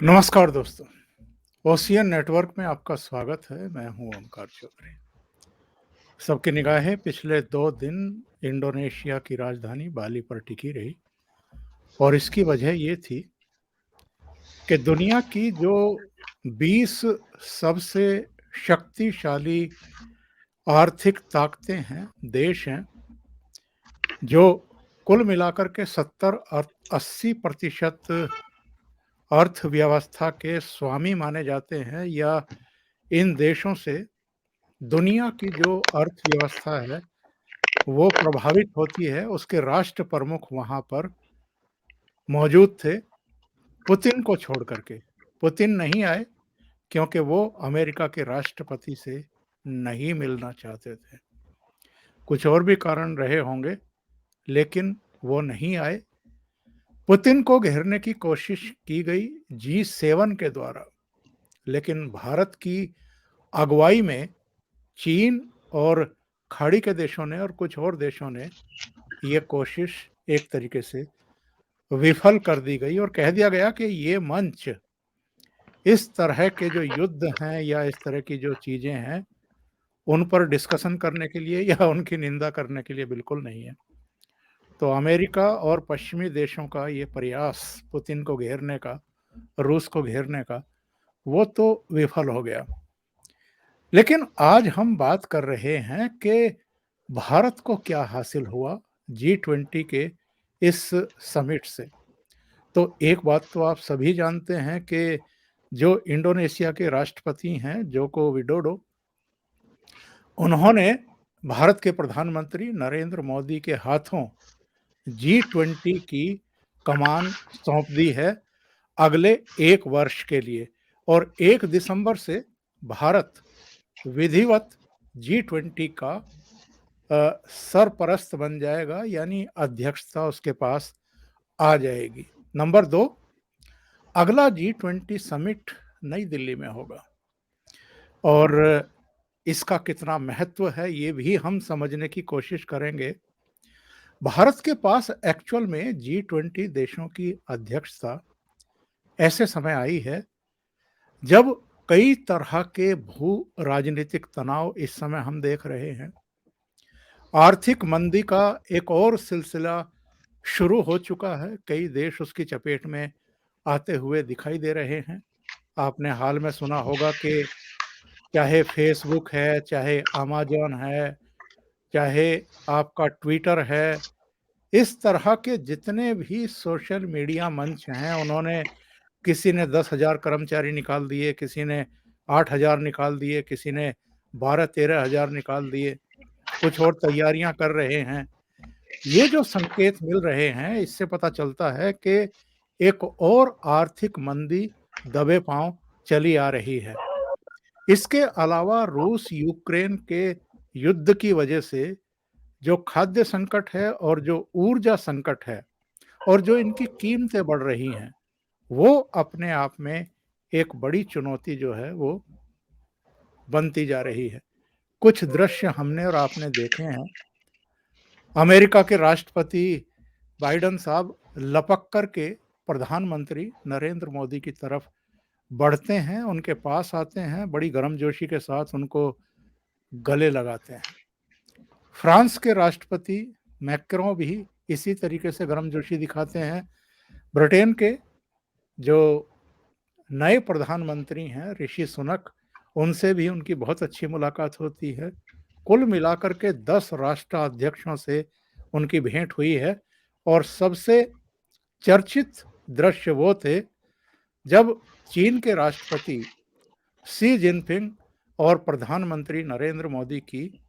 नमस्कार दोस्तों, ocean network में आपका स्वागत है। मैं हूं ओमकार चौधरी। सबकी निगाहें पिछले 2 दिन इंडोनेशिया की राजधानी बाली पर टिकी रही और इसकी वजह ये थी कि दुनिया की जो 20 सबसे शक्तिशाली आर्थिक ताकतें हैं, देश हैं, जो कुल मिलाकर के 70-80% अर्थव्यवस्था के स्वामी माने जाते हैं, या इन देशों से दुनिया की जो अर्थव्यवस्था है वो प्रभावित होती है, उसके राष्ट्र प्रमुख वहां पर मौजूद थे, पुतिन को छोड़ करके। पुतिन नहीं आए क्योंकि वो अमेरिका के राष्ट्रपति से नहीं मिलना चाहते थे। कुछ और भी कारण रहे होंगे, लेकिन वो नहीं आए। पुतिन को घेरने की कोशिश की गई G7 के द्वारा, लेकिन भारत की अगुवाई में चीन और खाड़ी के देशों ने और कुछ और देशों ने ये कोशिश एक तरीके से विफल कर दी गई और कह दिया गया कि ये मंच इस तरह के जो युद्ध हैं या इस तरह की जो चीजें हैं उन पर डिस्कशन करने के लिए या उनकी निंदा करने के लिए बिल्कुल नहीं है। तो अमेरिका और पश्चिमी देशों का ये प्रयास पुतिन को घेरने का, रूस को घेरने का, वो तो विफल हो गया। लेकिन आज हम बात कर रहे हैं कि भारत को क्या हासिल हुआ G20 के इस समिट से। तो एक बात तो आप सभी जानते हैं कि जो इंडोनेशिया के राष्ट्रपति हैं जोको विडोडो, उन्होंने भारत के प्रधानमंत्री नरेंद्र मोदी के हाथों G20 की कमान सौंप दी है अगले 1 वर्ष के लिए, और 1 दिसंबर से भारत विधिवत G20 का सरपरस्त बन जाएगा, यानी अध्यक्षता उसके पास आ जाएगी। नंबर 2, अगला G20 समिट नई दिल्ली में होगा और इसका कितना महत्व है ये भी हम समझने की कोशिश करेंगे। भारत के पास एक्चुअल में G20 देशों की अध्यक्षता ऐसे समय आई है जब कई तरह के भू राजनीतिक तनाव इस समय हम देख रहे हैं। आर्थिक मंदी का एक और सिलसिला शुरू हो चुका है, कई देश उसकी चपेट में आते हुए दिखाई दे रहे हैं। आपने हाल में सुना होगा कि चाहे फेसबुक है, चाहे अमेज़न है, चाहे आपका ट्विटर है, इस तरह के जितने भी सोशल मीडिया मंच हैं, उन्होंने किसी ने 10,000 कर्मचारी निकाल दिए, किसी ने 8,000 निकाल दिए, किसी ने 12-13 हज़ार निकाल दिए, कुछ और तैयारियां कर रहे हैं। ये जो संकेत मिल रहे हैं, इससे पता चलता है कि एक और आर्थिक मंदी दबे पांव चली आ रही है। इसके अलावा रूस यूक्रेन के युद्ध की वजह से जो खाद्य संकट है और जो ऊर्जा संकट है और जो इनकी कीमतें बढ़ रही हैं, वो अपने आप में एक बड़ी चुनौती जो है वो बनती जा रही है। कुछ दृश्य हमने और आपने देखे हैं। अमेरिका के राष्ट्रपति बाइडेन साहब लपक कर के प्रधानमंत्री नरेंद्र मोदी की तरफ बढ़ते हैं, उनके पास आते हैं, बड़ी गर्मजोशी के साथ उनको गले लगाते हैं। फ्रांस के राष्ट्रपति मैक्रों भी इसी तरीके से गर्मजोशी दिखाते हैं। ब्रिटेन के जो नए प्रधानमंत्री हैं ऋषि सुनक, उनसे भी उनकी बहुत अच्छी मुलाकात होती है। कुल मिलाकर के 10 राष्ट्राध्यक्षों से उनकी भेंट हुई है और सबसे चर्चित दृश्य वो थे जब चीन के राष्ट्रपति शी जिनपिंग और प्रधानमंत्री नरेंद्र मोदी की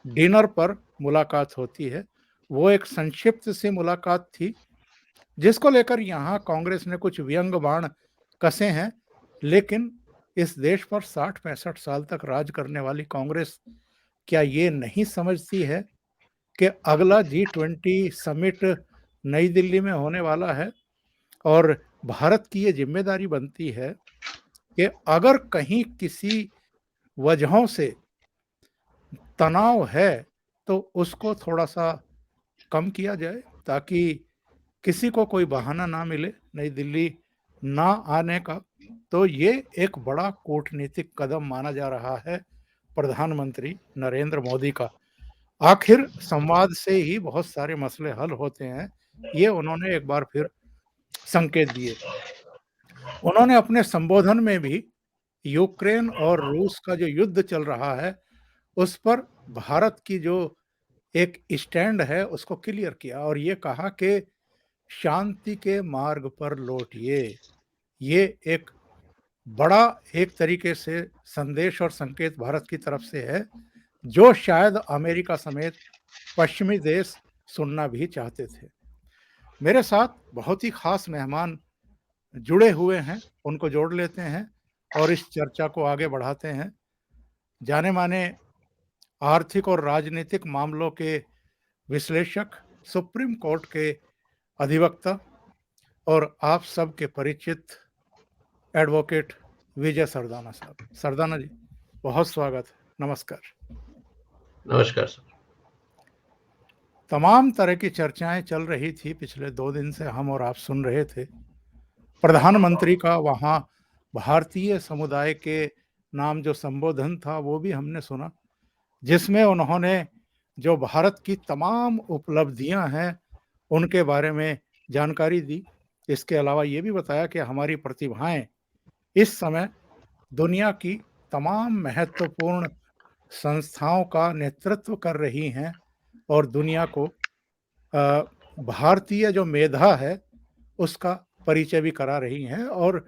डिनर पर मुलाकात होती है। वो एक संक्षिप्त सी मुलाकात थी जिसको लेकर यहाँ कांग्रेस ने कुछ व्यंग बाण कसे हैं, लेकिन इस देश पर 60-65 साल तक राज करने वाली कांग्रेस क्या ये नहीं समझती है कि अगला G20 समिट नई दिल्ली में होने वाला है और भारत की ये जिम्मेदारी बनती है कि अगर कहीं किसी वजहों से तनाव है तो उसको थोड़ा सा कम किया जाए ताकि किसी को कोई बहाना ना मिले नई दिल्ली ना आने का, तो ये एक बड़ा कूटनीतिक कदम माना जा रहा है प्रधानमंत्री नरेंद्र मोदी का। आखिर संवाद से ही बहुत सारे मसले हल होते हैं, ये उन्होंने एक बार फिर संकेत दिए। उन्होंने अपने संबोधन में भी यूक्रेन और रूस का जो युद्ध चल रहा है, उस पर भारत की जो एक स्टैंड है, उसको क्लियर किया और ये कहा कि शांति के मार्ग पर लौटिए। ये एक बड़ा एक तरीके से संदेश और संकेत भारत की तरफ से है, जो शायद अमेरिका समेत पश्चिमी देश सुनना भी चाहते थे। मेरे साथ बहुत ही खास मेहमान जुड़े हुए हैं, उनको जोड़ लेते हैं और इस चर्चा को आगे बढ़ाते हैं। जाने-माने आर्थिक और राजनीतिक मामलों के विश्लेषक, सुप्रीम कोर्ट के अधिवक्ता और आप सबके परिचित एडवोकेट विजय सरदाना साहब। सरदाना जी, बहुत स्वागत है। नमस्कार। नमस्कार सर। तमाम तरह की चर्चाएं चल रही थी, पिछले 2 दिन से हम और आप सुन रहे थे। प्रधानमंत्री का वहाँ भारतीय समुदाय के नाम जो संबोधन था, वो भी हमने सुना, जिसमें उन्होंने जो भारत की तमाम उपलब्धियां हैं, उनके बारे में जानकारी दी। इसके अलावा ये भी बताया कि हमारी प्रतिभाएं इस समय दुनिया की तमाम महत्वपूर्ण संस्थाओं का नेतृत्व कर रही हैं और दुनिया को भारतीय जो मेधा है, उसका परिचय भी करा रही हैं और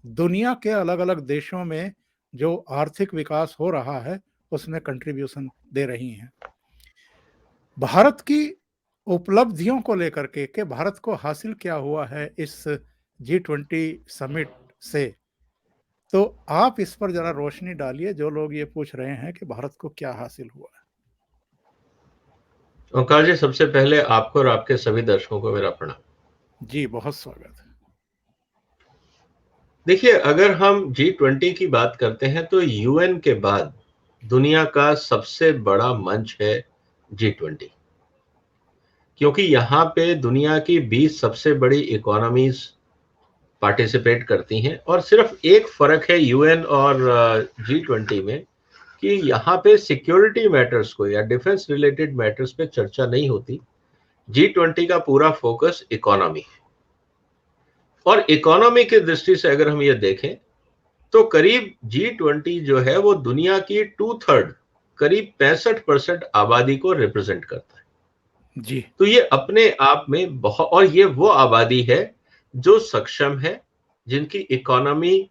दुनिया के अलग-अलग देशों में जो आर्थिक विकास हो रहा है, उसमें कंट्रीब्यूशन दे रही हैं। भारत की उपलब्धियों को लेकर के कि भारत को हासिल क्या हुआ है इस G20 समिट से, तो आप इस पर जरा रोशनी डालिए। जो लोग ये पूछ रहे हैं कि भारत को क्या हासिल हुआ है। ओंकार जी, सबसे पहले आपको और आपके सभी दर्शकों को मेरा प्रणाम। जी, बहुत स्वागत है। देखिए, अगर हम G20 की बात करते हैं तो यूएन के बाद दुनिया का सबसे बड़ा मंच है G20, क्योंकि यहाँ पे दुनिया की 20 सबसे बड़ी इकोनॉमीज पार्टिसिपेट करती हैं और सिर्फ एक फर्क है यूएन और G20 में कि यहाँ पे सिक्योरिटी मैटर्स को या डिफेंस रिलेटेड मैटर्स पे चर्चा नहीं होती। G20 का पूरा फोकस इकोनॉमी है और इकोनॉमी की दृष्टि से अगर हम ये देखें तो करीब G20 जो है वो दुनिया की 2/3 करीब 65% आबादी को रिप्रेजेंट करता है जी। तो ये अपने आप में बहुत, और ये वो आबादी है जो सक्षम है, जिनकी इकोनॉमी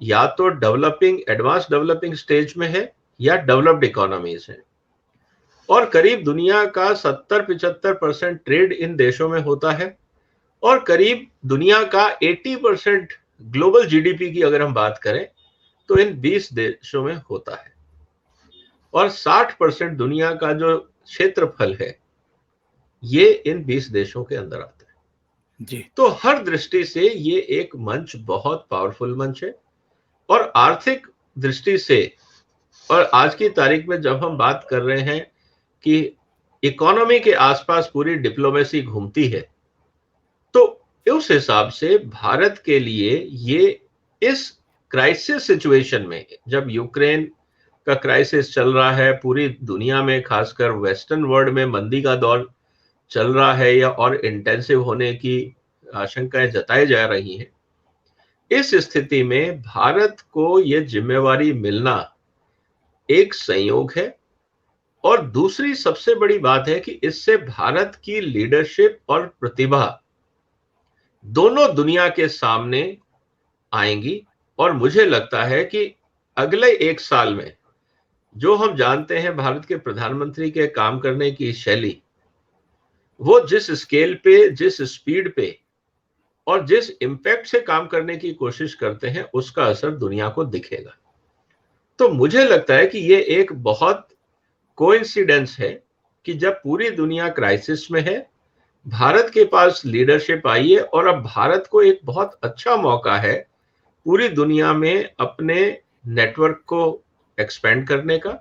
या तो डेवलपिंग, एडवांस डेवलपिंग स्टेज में है या डेवलप्ड इकोनॉमीज है और करीब दुनिया का 70-75% ट्रेड इन देशों में होता है और करीब दुनिया का 80% ग्लोबल जीडीपी की अगर हम बात करें तो इन 20 देशों में होता है और 60% दुनिया का जो क्षेत्रफल है ये इन 20 देशों के अंदर आता है। जी। तो हर दृष्टि से ये एक मंच बहुत पावरफुल मंच है और आर्थिक दृष्टि से, और आज की तारीख में जब हम बात कर रहे हैं कि इकोनॉमी के आसपास पूरी डिप्लोमेसी घूमती है, तो उस हिसाब से भारत के लिए ये इस क्राइसिस सिचुएशन में, जब यूक्रेन का क्राइसिस चल रहा है, पूरी दुनिया में खासकर वेस्टर्न वर्ल्ड में मंदी का दौर चल रहा है या और इंटेंसिव होने की आशंकाएं जताई जा रही हैं, इस स्थिति में भारत को ये जिम्मेवारी मिलना एक संयोग है और दूसरी सबसे बड़ी बात है कि इससे भारत की लीडरशिप और प्रतिभा दोनों दुनिया के सामने आएंगी और मुझे लगता है कि अगले 1 साल में जो हम जानते हैं भारत के प्रधानमंत्री के काम करने की शैली, वो जिस स्केल पे, जिस स्पीड पे और जिस इम्पैक्ट से काम करने की कोशिश करते हैं, उसका असर दुनिया को दिखेगा। तो मुझे लगता है कि ये एक बहुत कोइंसिडेंस है कि जब पूरी दुनिया क्राइसिस में है, भारत के पास लीडरशिप आई है और अब भारत को एक बहुत अच्छा मौका है पूरी दुनिया में अपने नेटवर्क को एक्सपेंड करने का,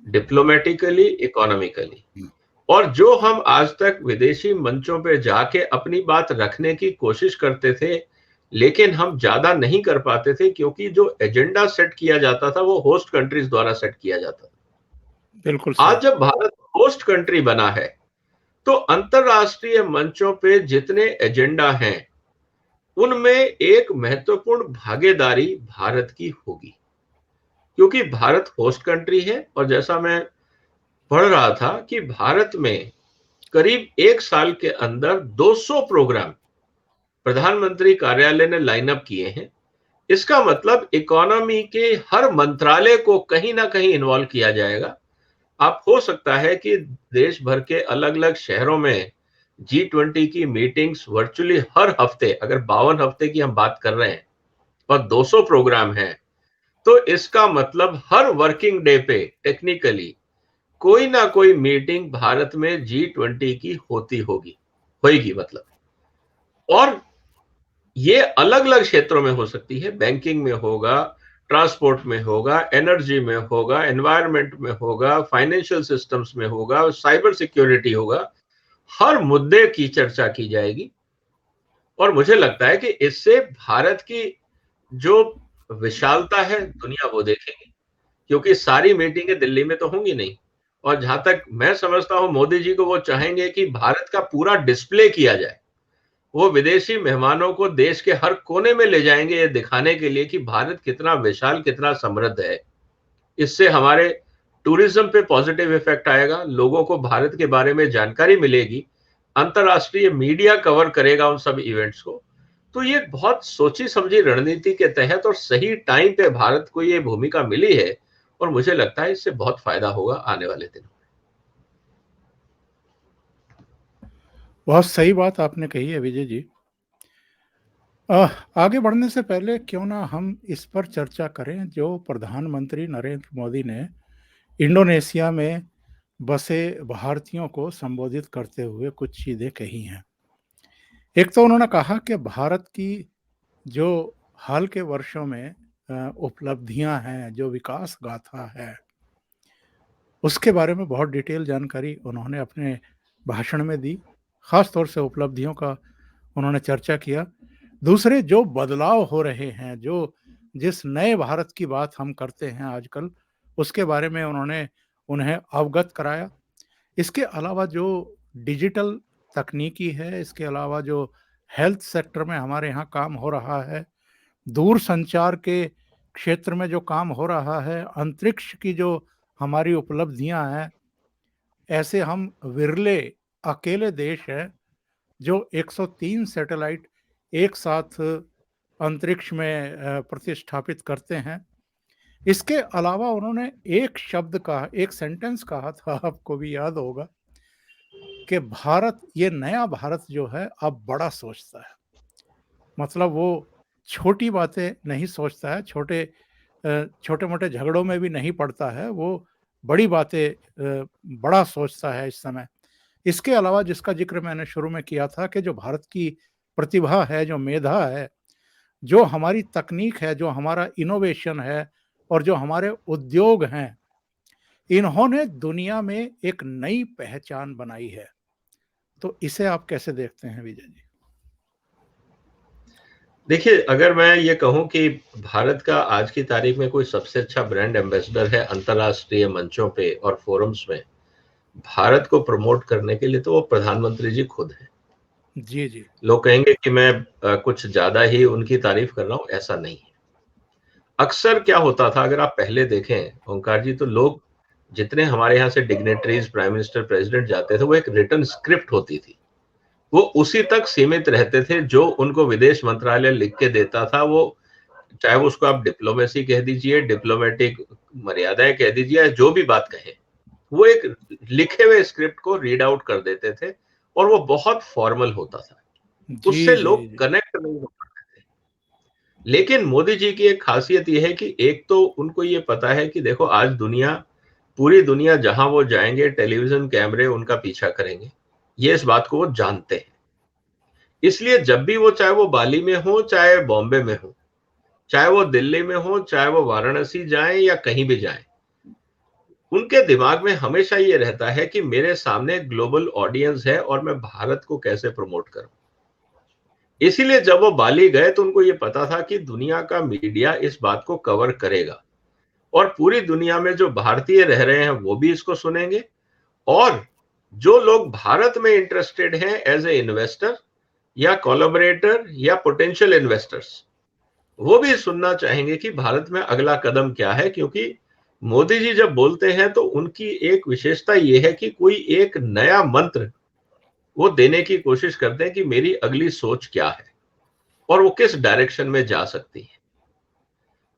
डिप्लोमेटिकली, इकोनॉमिकली। और जो हम आज तक विदेशी मंचों पे जाके अपनी बात रखने की कोशिश करते थे लेकिन हम ज्यादा नहीं कर पाते थे क्योंकि जो एजेंडा सेट किया जाता था वो होस्ट कंट्रीज द्वारा सेट किया जाता था। बिल्कुल आज सही। जब भारत होस्ट कंट्री बना है तो अंतरराष्ट्रीय मंचों पे जितने एजेंडा हैं उनमें एक महत्वपूर्ण भागीदारी भारत की होगी, क्योंकि भारत होस्ट कंट्री है। और जैसा मैं पढ़ रहा था कि भारत में करीब 1 साल के अंदर 200 प्रोग्राम प्रधानमंत्री कार्यालय ने लाइन अप किए हैं। इसका मतलब इकोनॉमी के हर मंत्रालय को कहीं ना कहीं इन्वॉल्व किया जाएगा। आप हो सकता है कि देश भर के अलग अलग शहरों में G20 की मीटिंग्स वर्चुअली हर हफ्ते, अगर 52 हफ्ते की हम बात कर रहे हैं और 200 प्रोग्राम हैं, तो इसका मतलब हर वर्किंग डे पे टेक्निकली कोई ना कोई मीटिंग भारत में G20 की होगी मतलब। और ये अलग अलग क्षेत्रों में हो सकती है, बैंकिंग में होगा, ट्रांसपोर्ट में होगा, एनर्जी में होगा, एनवायरनमेंट में होगा, फाइनेंशियल सिस्टम्स में होगा, साइबर सिक्योरिटी होगा। हर मुद्दे की चर्चा की जाएगी और मुझे लगता है कि इससे भारत की जो विशालता है दुनिया वो देखेगी, क्योंकि सारी मीटिंगें दिल्ली में तो होंगी नहीं। और जहां तक मैं समझता हूं मोदी जी को वो चाहेंगे कि भारत का पूरा डिस्प्ले किया जाए। वो विदेशी मेहमानों को देश के हर कोने में ले जाएंगे ये दिखाने के लिए कि भारत कितना विशाल, कितना समृद्ध है। इससे हमारे टूरिज्म पे पॉजिटिव इफेक्ट आएगा, लोगों को भारत के बारे में जानकारी मिलेगी, अंतरराष्ट्रीय मीडिया कवर करेगा उन सब इवेंट्स को। तो ये बहुत सोची समझी रणनीति के तहत और सही टाइम पे भारत को ये भूमिका मिली है और मुझे लगता है इससे बहुत फायदा होगा आने वाले दिनों। बहुत सही बात आपने कही है विजय जी। आगे बढ़ने से पहले क्यों ना हम इस पर चर्चा करें जो प्रधानमंत्री नरेंद्र मोदी ने इंडोनेशिया में बसे भारतीयों को संबोधित करते हुए कुछ चीजें कही हैं। एक तो उन्होंने कहा कि भारत की जो हाल के वर्षों में उपलब्धियां हैं, जो विकास गाथा है, उसके बारे में बहुत डिटेल जानकारी उन्होंने अपने भाषण में दी। खास तौर से उपलब्धियों का उन्होंने चर्चा किया। दूसरे जो बदलाव हो रहे हैं, जो जिस नए भारत की बात हम करते हैं आजकल, उसके बारे में उन्होंने उन्हें अवगत कराया। इसके अलावा जो डिजिटल तकनीकी है, इसके अलावा जो हेल्थ सेक्टर में हमारे यहाँ काम हो रहा है, दूर संचार के क्षेत्र में जो काम हो रहा है, अंतरिक्ष की जो हमारी उपलब्धियां हैं, ऐसे हम विरले अकेले देश हैं जो 103 सैटेलाइट एक साथ अंतरिक्ष में प्रतिस्थापित करते हैं। इसके अलावा उन्होंने एक शब्द कहा, एक सेंटेंस कहा था, आपको भी याद होगा, कि भारत, ये नया भारत जो है अब बड़ा सोचता है। मतलब वो छोटी बातें नहीं सोचता है, छोटे मोटे झगड़ों में भी नहीं पड़ता है, वो बड़ी बातें बड़ा सोचता है इस समय। इसके अलावा जिसका जिक्र मैंने शुरू में किया था कि जो भारत की प्रतिभा है, जो मेधा है, जो हमारी तकनीक है, जो हमारा इनोवेशन है और जो हमारे उद्योग हैं, इन्होंने दुनिया में एक नई पहचान बनाई है। तो इसे आप कैसे देखते हैं विजय जी? देखिए, अगर मैं ये कहूं कि भारत का आज की तारीख में कोई सबसे अच्छा ब्रांड एम्बेसडर है अंतरराष्ट्रीय मंचों पे और फोरम्स में भारत को प्रमोट करने के लिए, तो वो प्रधानमंत्री जी खुद हैं। जी जी। लोग कहेंगे कि मैं कुछ ज्यादा ही उनकी तारीफ कर रहा हूं, ऐसा नहीं है। अक्सर क्या होता था, अगर आप पहले देखें ओंकार जी, तो लोग जितने हमारे यहाँ से डिग्नेटरीज, प्राइम मिनिस्टर, प्रेसिडेंट जाते थे, वो एक रिटन स्क्रिप्ट होती थी, वो उसी तक सीमित रहते थे जो उनको विदेश मंत्रालय लिख के देता था। वो चाहे वो उसको आप डिप्लोमेसी कह दीजिए, डिप्लोमेटिक मर्यादाएं कह दीजिए, या जो भी बात कहें, वो एक लिखे हुए स्क्रिप्ट को रीड आउट कर देते थे और वो बहुत फॉर्मल होता था, जी उससे जी लोग जी। कनेक्ट नहीं हो पाते थे। लेकिन मोदी जी की एक खासियत ये है कि एक तो उनको ये पता है कि देखो आज दुनिया, पूरी दुनिया जहां वो जाएंगे टेलीविजन कैमरे उनका पीछा करेंगे, ये इस बात को वो जानते हैं। इसलिए जब भी वो, चाहे वो बाली में हो, चाहे बॉम्बे में हो, चाहे वो दिल्ली में हो, चाहे वो वाराणसी जाएं या कहीं भी जाएं, उनके दिमाग में हमेशा ये रहता है कि मेरे सामने ग्लोबल ऑडियंस है और मैं भारत को कैसे प्रमोट करूं। इसीलिए जब वो बाली गए तो उनको ये पता था कि दुनिया का मीडिया इस बात को कवर करेगा और पूरी दुनिया में जो भारतीय रह रहे हैं वो भी इसको सुनेंगे, और जो लोग भारत में इंटरेस्टेड हैं एज ए इन्वेस्टर या कोलैबोरेटर या पोटेंशियल इन्वेस्टर्स, वो भी सुनना चाहेंगे कि भारत में अगला कदम क्या है। क्योंकि मोदी जी जब बोलते हैं तो उनकी एक विशेषता ये है कि कोई एक नया मंत्र वो देने की कोशिश करते हैं कि मेरी अगली सोच क्या है और वो किस डायरेक्शन में जा सकती है।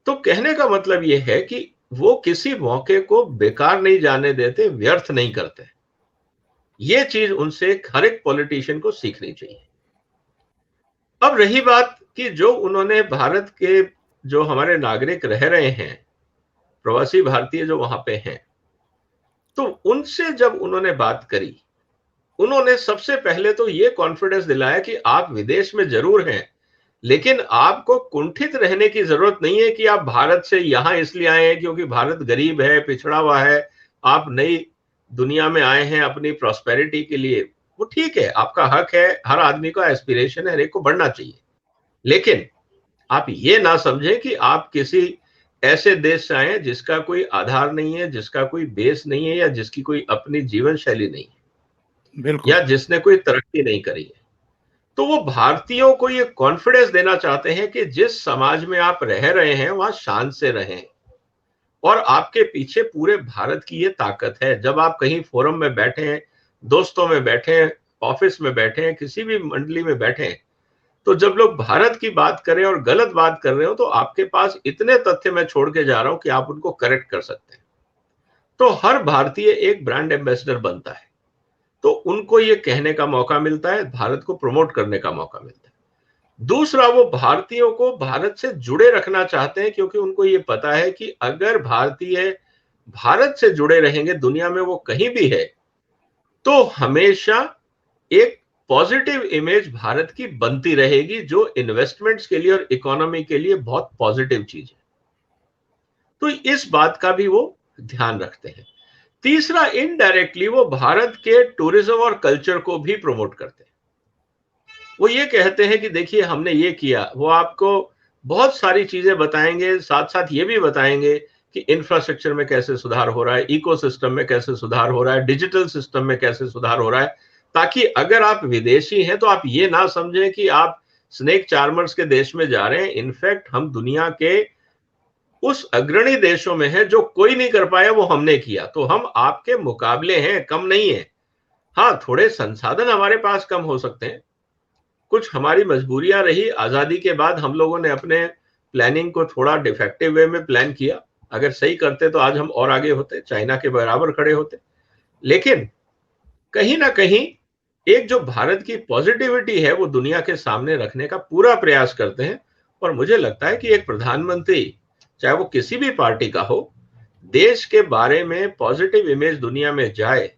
तो कहने का मतलब ये है कि वो किसी मौके को बेकार नहीं जाने देते, व्यर्थ नहीं करते। ये चीज उनसे हर एक पॉलिटिशियन को सीखनी चाहिए। अब रही बात कि जो उन्होंने भारत के जो हमारे नागरिक रह रहे हैं, प्रवासी भारतीय जो वहां पे हैं, तो उनसे जब उन्होंने बात करी, उन्होंने सबसे पहले तो ये कॉन्फिडेंस दिलाया कि आप विदेश में जरूर हैं, लेकिन आपको कुंठित रहने की जरूरत नहीं है कि आप भारत से यहां इसलिए आए हैं क्योंकि भारत गरीब है, पिछड़ा हुआ है, आप नई दुनिया में आए हैं अपनी प्रॉस्पेरिटी के लिए। वो ठीक है, आपका हक है, हर आदमी का एस्पिरेशन है, हर एक को बढ़ना चाहिए। लेकिन आप ये ना समझें कि आप किसी ऐसे देश से आए हैं जिसका कोई आधार नहीं है, जिसका कोई बेस नहीं है, या जिसकी कोई अपनी जीवन शैली नहीं है, बिल्कुल। या जिसने कोई तरक्की नहीं करी है। तो वो भारतीयों को ये कॉन्फिडेंस देना चाहते हैं कि जिस समाज में आप रह रहे हैं वहां शान से रहें, और आपके पीछे पूरे भारत की ये ताकत है। जब आप कहीं फोरम में बैठे हैं, दोस्तों में बैठे हैं, ऑफिस में बैठे हैं, किसी भी मंडली में बैठे हैं, तो जब लोग भारत की बात करें और गलत बात कर रहे हो तो आपके पास इतने तथ्य मैं छोड़ के जा रहा हूं कि आप उनको करेक्ट कर सकते हैं। तो हर भारतीय एक ब्रांड एम्बेसडर बनता है, तो उनको ये कहने का मौका मिलता है, भारत को प्रमोट करने का मौका मिलता है। दूसरा, वो भारतीयों को भारत से जुड़े रखना चाहते हैं क्योंकि उनको ये पता है कि अगर भारतीय भारत से जुड़े रहेंगे, दुनिया में वो कहीं भी है, तो हमेशा एक पॉजिटिव इमेज भारत की बनती रहेगी, जो इन्वेस्टमेंट्स के लिए और इकोनॉमी के लिए बहुत पॉजिटिव चीज है। तो इस बात का भी वो ध्यान रखते हैं। तीसरा, इनडायरेक्टली वो भारत के टूरिज्म और कल्चर को भी प्रमोट करते हैं। वो ये कहते हैं कि देखिए हमने ये किया, वो आपको बहुत सारी चीजें बताएंगे, साथ साथ ये भी बताएंगे कि इंफ्रास्ट्रक्चर में कैसे सुधार हो रहा है, इकोसिस्टम में कैसे सुधार हो रहा है, डिजिटल सिस्टम में कैसे सुधार हो रहा है, ताकि अगर आप विदेशी हैं तो आप ये ना समझें कि आप स्नेक चार्मर्स के देश में जा रहे हैं। इनफैक्ट हम दुनिया के उस अग्रणी देशों में हैं, जो कोई नहीं कर पाया वो हमने किया, तो हम आपके मुकाबले हैं, कम नहीं है। हाँ, थोड़े संसाधन हमारे पास कम हो सकते हैं, कुछ हमारी मजबूरियां रही, आजादी के बाद हम लोगों ने अपने प्लानिंग को थोड़ा डिफेक्टिव वे में प्लान किया। अगर सही करते तो आज हम और आगे होते, चाइना के बराबर खड़े होते। लेकिन कहीं ना कहीं एक जो भारत की पॉजिटिविटी है वो दुनिया के सामने रखने का पूरा प्रयास करते हैं। और मुझे लगता है कि एक प्रधानमंत्री, चाहे वो किसी भी पार्टी का हो, देश के बारे में पॉजिटिव इमेज दुनिया में जाए,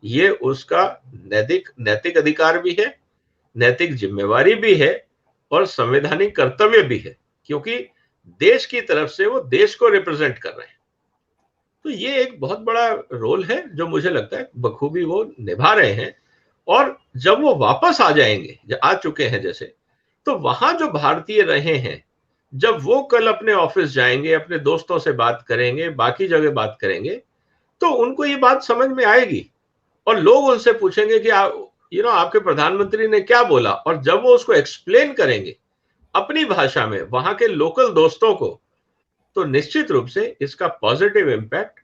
ये उसका नैतिक नैतिक अधिकार भी है, नैतिक जिम्मेवारी भी है, और संवैधानिक कर्तव्य भी है, क्योंकि देश की तरफ से वो देश को रिप्रेजेंट कर रहे हैं। तो ये एक बहुत बड़ा रोल है जो मुझे लगता है बखूबी वो निभा रहे हैं। और जब वो वापस आ जाएंगे, आ चुके हैं जैसे, तो वहां जो भारतीय रहे हैं, जब वो कल अपने ऑफिस जाएंगे, अपने दोस्तों से बात करेंगे, बाकी जगह बात करेंगे, तो उनको ये बात समझ में आएगी। और लोग उनसे पूछेंगे कि आपके प्रधानमंत्री ने क्या बोला, और जब वो उसको एक्सप्लेन करेंगे अपनी भाषा में वहां के लोकल दोस्तों को, तो निश्चित रूप से इसका पॉजिटिव इम्पैक्ट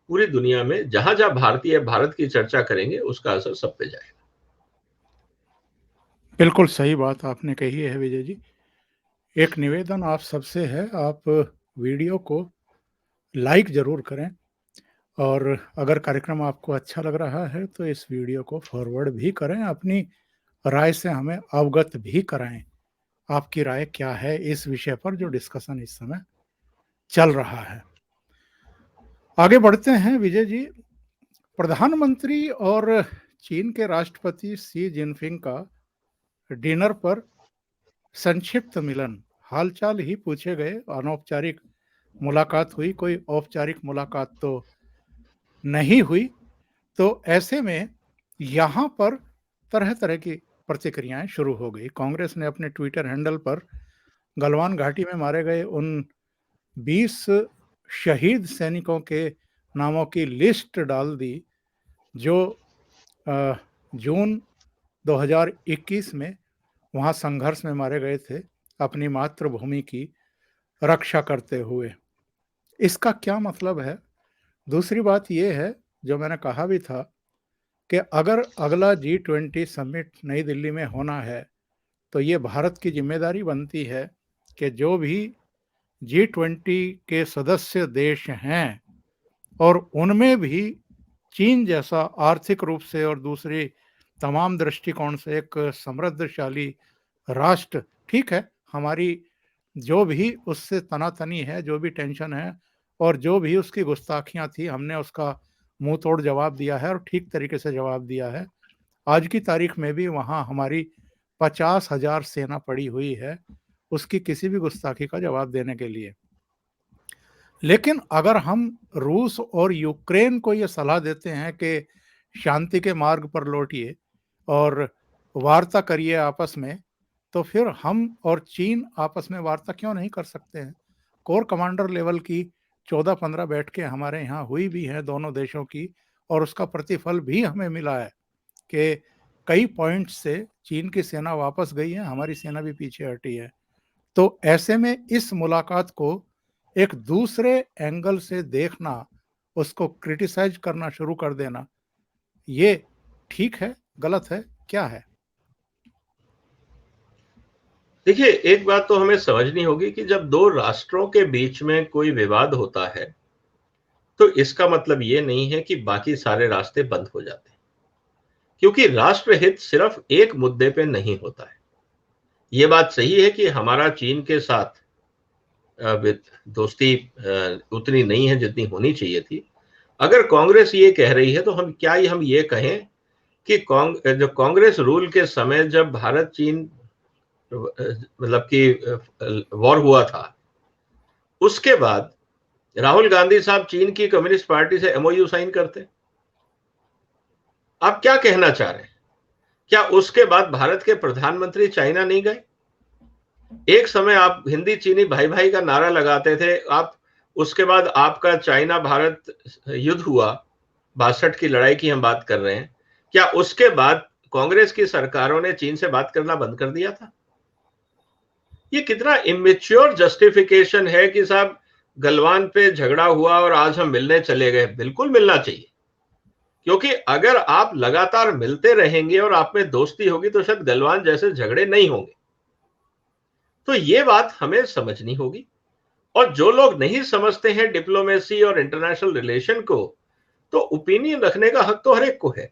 पूरी दुनिया में जहां जहां भारतीय भारत की चर्चा करेंगे उसका असर सब पे जाएगा। बिल्कुल सही बात आपने कही है विजय जी। एक निवेदन आप सबसे है, आप वीडियो को लाइक ज़रूर करें, और अगर कार्यक्रम आपको अच्छा लग रहा है तो इस वीडियो को फॉरवर्ड भी करें, अपनी राय से हमें अवगत भी कराएं। आपकी राय क्या है इस विषय पर जो डिस्कशन इस समय चल रहा है। आगे बढ़ते हैं विजय जी। प्रधानमंत्री और चीन के राष्ट्रपति शी जिनपिंग का डिनर पर संक्षिप्त मिलन, हालचाल ही पूछे गए, अनौपचारिक मुलाकात हुई, कोई औपचारिक मुलाकात तो नहीं हुई। तो ऐसे में यहाँ पर तरह तरह की प्रतिक्रियाएं शुरू हो गई। कांग्रेस ने अपने ट्विटर हैंडल पर गलवान घाटी में मारे गए उन 20 शहीद सैनिकों के नामों की लिस्ट डाल दी जो जून 2021 में वहां संघर्ष में मारे गए थे अपनी मातृभूमि की रक्षा करते हुए। इसका क्या मतलब है? दूसरी बात यह है, जो मैंने कहा भी था, कि अगर अगला G20 समिट नई दिल्ली में होना है तो ये भारत की जिम्मेदारी बनती है कि जो भी G20 के सदस्य देश हैं और उनमें भी चीन जैसा आर्थिक रूप से और दूसरी तमाम दृष्टिकोण से एक समृद्धशाली राष्ट्र, ठीक है, हमारी जो भी उससे तनातनी है, जो भी टेंशन है और जो भी उसकी गुस्ताखियां थी, हमने उसका मुंह तोड़ जवाब दिया है और ठीक तरीके से जवाब दिया है। आज की तारीख में भी वहां हमारी 50,000 सेना पड़ी हुई है उसकी किसी भी गुस्ताखी का जवाब देने के लिए। लेकिन अगर हम रूस और यूक्रेन को ये सलाह देते हैं कि शांति के मार्ग पर लौटिए और वार्ता करिए आपस में, तो फिर हम और चीन आपस में वार्ता क्यों नहीं कर सकते हैं? कोर कमांडर लेवल की 14-15 बैठकें हमारे यहाँ हुई भी हैं दोनों देशों की, और उसका प्रतिफल भी हमें मिला है कि कई पॉइंट से चीन की सेना वापस गई है, हमारी सेना भी पीछे हटी है। तो ऐसे में इस मुलाकात को एक दूसरे एंगल से देखना, उसको क्रिटिसाइज करना शुरू कर देना, ये ठीक है, गलत है, क्या है? देखिए, एक बात तो हमें समझनी होगी कि जब दो राष्ट्रों के बीच में कोई विवाद होता है तो इसका मतलब ये नहीं है कि बाकी सारे रास्ते बंद हो जाते हैं, क्योंकि राष्ट्रहित सिर्फ एक मुद्दे पे नहीं होता है। ये बात सही है कि हमारा चीन के साथ दोस्ती उतनी नहीं है जितनी होनी चाहिए थी। अगर कांग्रेस ये कह रही है तो हम ये कहें कि जो कांग्रेस रूल के समय जब भारत चीन मतलब कि वॉर हुआ था, उसके बाद राहुल गांधी साहब चीन की कम्युनिस्ट पार्टी से एमओयू साइन करते? आप क्या कहना चाह रहे हैं? क्या उसके बाद भारत के प्रधानमंत्री चाइना नहीं गए? एक समय आप हिंदी चीनी भाई भाई का नारा लगाते थे, आप उसके बाद आपका चाइना भारत युद्ध हुआ, 62 की लड़ाई की हम बात कर रहे हैं। क्या उसके बाद कांग्रेस की सरकारों ने चीन से बात करना बंद कर दिया था? ये कितना इमेच्योर जस्टिफिकेशन है कि साहब गलवान पे झगड़ा हुआ और आज हम मिलने चले गए। बिल्कुल मिलना चाहिए, क्योंकि अगर आप लगातार मिलते रहेंगे और आप में दोस्ती होगी तो शायद गलवान जैसे झगड़े नहीं होंगे। तो ये बात हमें समझनी होगी। और जो लोग नहीं समझते हैं डिप्लोमेसी और इंटरनेशनल रिलेशन को, तो ओपिनियन रखने का हक तो हर एक को है।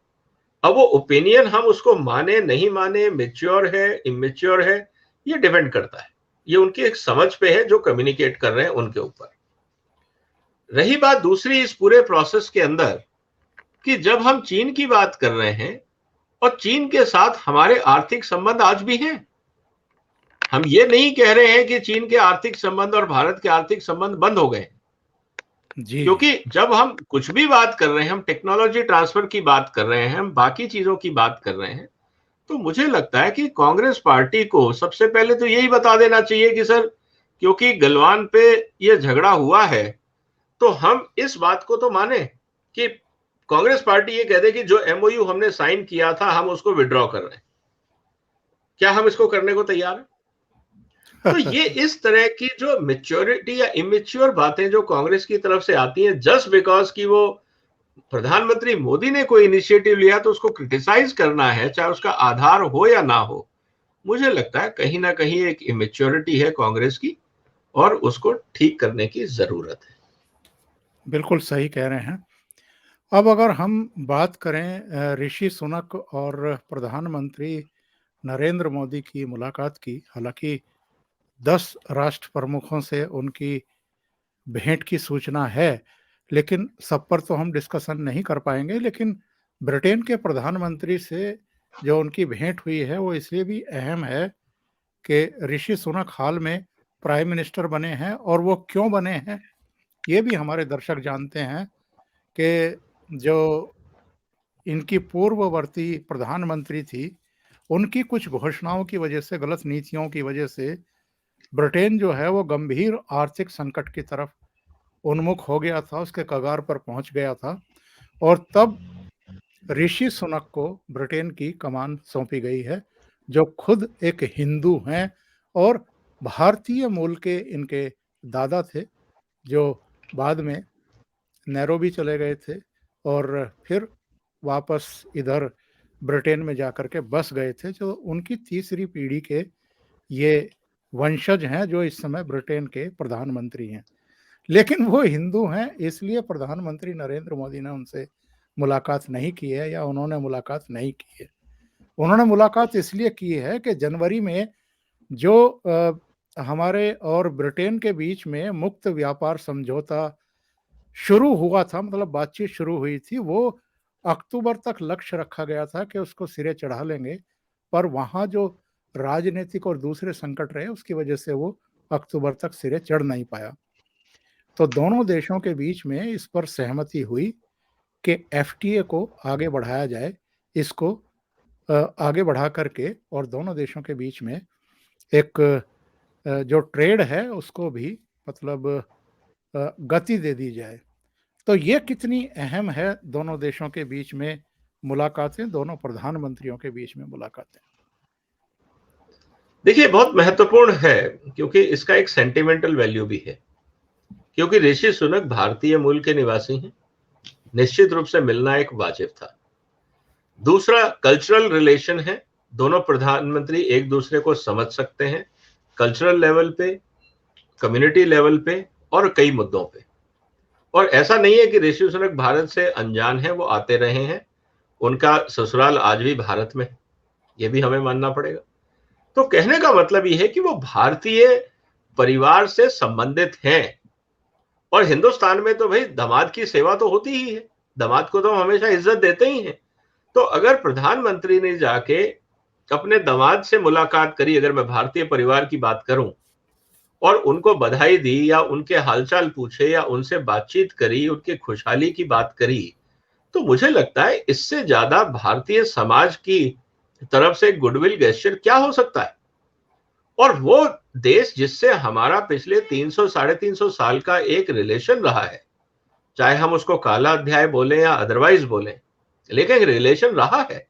अब वो ओपिनियन हम उसको माने नहीं माने, मेच्योर है इमेच्योर है, ये डिपेंड करता है। ये उनकी एक समझ पे है जो कम्युनिकेट कर रहे हैं उनके ऊपर। रही बात दूसरी इस पूरे प्रोसेस के अंदर कि जब हम चीन की बात कर रहे हैं और चीन के साथ हमारे आर्थिक संबंध आज भी हैं, हम ये नहीं कह रहे हैं कि चीन के आर्थिक संबंध और भारत के आर्थिक संबंध बंद हो गए, क्योंकि जब हम कुछ भी बात कर रहे हैं, हम टेक्नोलॉजी ट्रांसफर की बात कर रहे हैं, हम बाकी चीजों की बात कर रहे हैं, तो मुझे लगता है कि कांग्रेस पार्टी को सबसे पहले तो यही बता देना चाहिए कि सर, क्योंकि गलवान पे ये झगड़ा हुआ है, तो हम इस बात को तो माने कि कांग्रेस पार्टी ये कह दे कि जो एमओयू हमने साइन किया था हम उसको विड्रॉ कर रहे हैं। क्या हम इसको करने को तैयार हैं? तो ये इस तरह की जो मेच्योरिटी या इमेच्योर बातें जो कांग्रेस की तरफ से आती हैं, जस्ट बिकॉज कि वो प्रधानमंत्री मोदी ने कोई इनिशिएटिव लिया तो उसको क्रिटिसाइज करना है, चाहे उसका आधार हो या ना हो, मुझे लगता है कहीं ना कहीं एक इमेच्योरिटी है कांग्रेस की और उसको ठीक करने की जरूरत है। बिल्कुल सही कह रहे हैं। अब अगर हम बात करें ऋषि सुनक और प्रधानमंत्री नरेंद्र मोदी की मुलाकात की, हालांकि 10 राष्ट्र प्रमुखों से उनकी भेंट की सूचना है, लेकिन सब पर तो हम डिस्कशन नहीं कर पाएंगे। लेकिन ब्रिटेन के प्रधानमंत्री से जो उनकी भेंट हुई है वो इसलिए भी अहम है कि ऋषि सुनक हाल में प्राइम मिनिस्टर बने हैं, और वो क्यों बने हैं ये भी हमारे दर्शक जानते हैं कि जो इनकी पूर्ववर्ती प्रधानमंत्री थी उनकी कुछ घोषणाओं की वजह से, गलत नीतियों की वजह से ब्रिटेन जो है वो गंभीर आर्थिक संकट की तरफ उन्मुख हो गया था, उसके कगार पर पहुंच गया था। और तब ऋषि सुनक को ब्रिटेन की कमान सौंपी गई है, जो खुद एक हिंदू हैं और भारतीय मूल के इनके दादा थे, जो बाद में नैरोबी चले गए थे और फिर वापस इधर ब्रिटेन में जाकर के बस गए थे। जो उनकी तीसरी पीढ़ी के ये वंशज हैं, जो इस समय ब्रिटेन के प्रधानमंत्री हैं। लेकिन वो हिंदू हैं, इसलिए प्रधानमंत्री नरेंद्र मोदी ने उनसे मुलाकात नहीं की है, या उन्होंने मुलाकात नहीं की है। उन्होंने मुलाकात इसलिए की है कि जनवरी में जो हमारे और ब्रिटेन के बीच में मुक्त व्यापार समझौता शुरू हुआ था, मतलब बातचीत शुरू हुई थी, वो अक्टूबर तक लक्ष्य रखा गया था कि उसको सिरे चढ़ा लेंगे, पर वहाँ जो राजनीतिक और दूसरे संकट रहे, उसकी वजह से वो अक्टूबर तक सिरे चढ़ नहीं पाया। तो दोनों देशों के बीच में इस पर सहमति हुई कि एफटीए को आगे बढ़ाया जाए, इसको आगे बढ़ा करके, और दोनों देशों के बीच में एक जो ट्रेड है उसको भी मतलब गति दे दी जाए। तो ये कितनी अहम है दोनों देशों के बीच में मुलाकातें, दोनों प्रधानमंत्रियों के बीच में मुलाकातें? देखिए, बहुत महत्वपूर्ण है, क्योंकि इसका एक सेंटिमेंटल वैल्यू भी है, क्योंकि ऋषि सुनक भारतीय मूल के निवासी हैं। निश्चित रूप से मिलना एक वाजिब था। दूसरा, कल्चरल रिलेशन है, दोनों प्रधानमंत्री एक दूसरे को समझ सकते हैं, कल्चरल लेवल पे, कम्युनिटी लेवल पे और कई मुद्दों पे। और ऐसा नहीं है कि ऋषि सुनक भारत से अनजान है, वो आते रहे हैं, उनका ससुराल आज भी भारत में है, ये भी हमें मानना पड़ेगा। तो कहने का मतलब ये है कि वो भारतीय परिवार से संबंधित हैं। और हिंदुस्तान में तो भाई दामाद की सेवा तो होती ही है, दामाद को तो हम हमेशा इज्जत देते ही हैं। तो अगर प्रधानमंत्री ने जाके अपने दामाद से मुलाकात करी, अगर मैं भारतीय परिवार की बात करूं, और उनको बधाई दी या उनके हालचाल पूछे या उनसे बातचीत करी, उनकी खुशहाली की बात करी, तो मुझे लगता है इससे ज्यादा भारतीय समाज की तरफ से गुडविल गेस्चर क्या हो सकता है। और वो देश जिससे हमारा पिछले 300 साढ़े 300 साल का एक रिलेशन रहा है, चाहे हम उसको काला अध्याय बोलें या अदरवाइज बोलें, लेकिन रिलेशन रहा है।